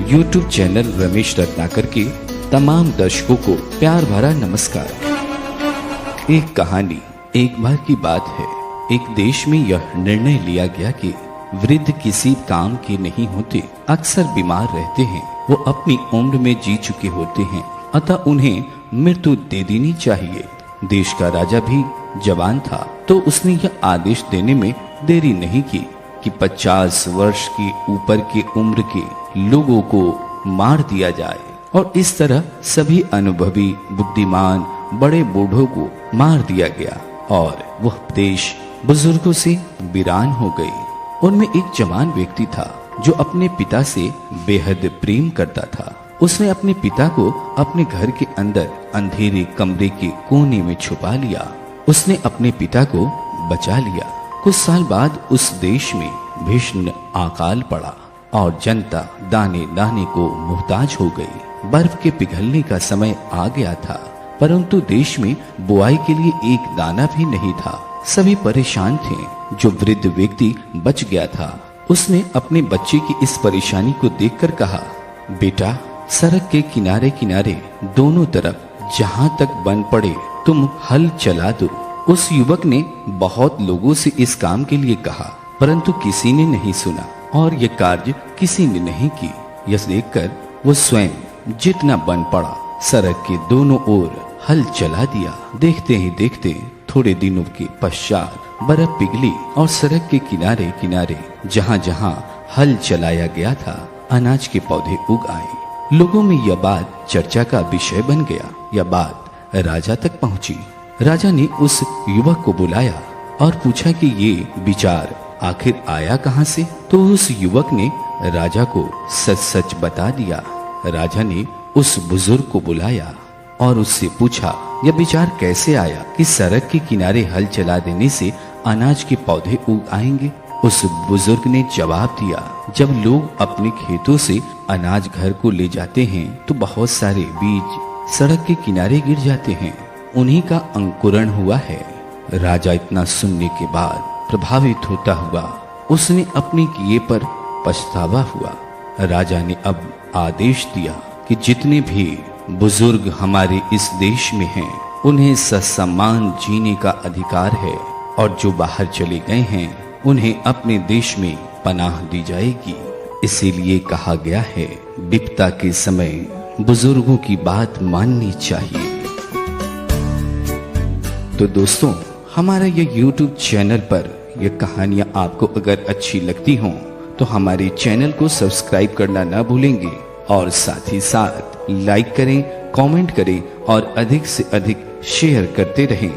YouTube channel Ramesh Ratnakar के तमाम दर्शकों को प्यार भरा नमस्कार। एक कहानी। एक बार की बात है, एक देश में यह निर्णय लिया गया कि वृद्ध किसी काम के नहीं होते, अक्सर बीमार रहते हैं। वो अपनी उम्र में जी चुके होते हैं, अतः उन्हें मृत्यु दे देनी चाहिए। देश का राजा भी जवान था, तो उसने यह आदेश देने में देरी नहीं की कि 50 वर्ष के ऊपर के उम्र के लोगों को मार दिया जाए। और इस तरह सभी अनुभवी, बुद्धिमान, बड़े बूढ़ों को मार दिया गया और वह देश बुजुर्गों से वीरान हो गई। उनमें एक जवान व्यक्ति था जो अपने पिता से बेहद प्रेम करता था। उसने अपने पिता को अपने घर के अंदर अंधेरे कमरे के कोने में छुपा लिया। उसने अपने पिता को बचा लिया। कुछ साल बाद उस देश में भीषण अकाल पड़ा और जनता दाने दाने को मुहताज हो गई। बर्फ के पिघलने का समय आ गया था, परंतु देश में बुआई के लिए एक दाना भी नहीं था। सभी परेशान थे। जो वृद्ध व्यक्ति बच गया था, उसने अपने बच्चे की इस परेशानी को देखकर कहा, बेटा, सड़क के किनारे किनारे दोनों तरफ जहाँ तक बन पड़े तुम हल चला दो। उस युवक ने बहुत लोगों से इस काम के लिए कहा, परंतु किसी ने नहीं सुना और यह कार्य किसी ने नहीं की। यह देखकर वो स्वयं जितना बन पड़ा सड़क के दोनों ओर हल चला दिया। देखते ही देखते थोड़े दिनों के पश्चात बर्फ पिघली और सड़क के किनारे किनारे जहाँ जहाँ हल चलाया गया था, अनाज के पौधे उग आए। लोगों में यह बात चर्चा का विषय बन गया। यह बात राजा तक पहुंची। राजा ने उस युवक को बुलाया और पूछा कि ये विचार आखिर आया कहाँ से। तो उस युवक ने राजा को सच सच बता दिया। राजा ने उस बुजुर्ग को बुलाया और उससे पूछा, यह विचार कैसे आया कि सड़क के किनारे हल चला देने से अनाज के पौधे उग आएंगे। उस बुजुर्ग ने जवाब दिया, जब लोग अपने खेतों से अनाज घर को ले जाते हैं तो बहुत सारे बीज सड़क के किनारे गिर जाते हैं, उन्हीं का अंकुरण हुआ है। राजा इतना सुनने के बाद प्रभावित होता हुआ उसने अपने किए पर पछतावा हुआ। राजा ने अब आदेश दिया कि जितने भी बुजुर्ग हमारे इस देश में हैं, उन्हें ससम्मान जीने का अधिकार है और जो बाहर चले गए हैं उन्हें अपने देश में पनाह दी जाएगी। इसीलिए कहा गया है, विपदा के समय बुजुर्गों की बात माननी चाहिए। तो दोस्तों, हमारा ये YouTube चैनल पर ये कहानियां आपको अगर अच्छी लगती हों तो हमारे चैनल को सब्सक्राइब करना ना भूलेंगे और साथ ही साथ लाइक करें, कमेंट करें और अधिक से अधिक शेयर करते रहें।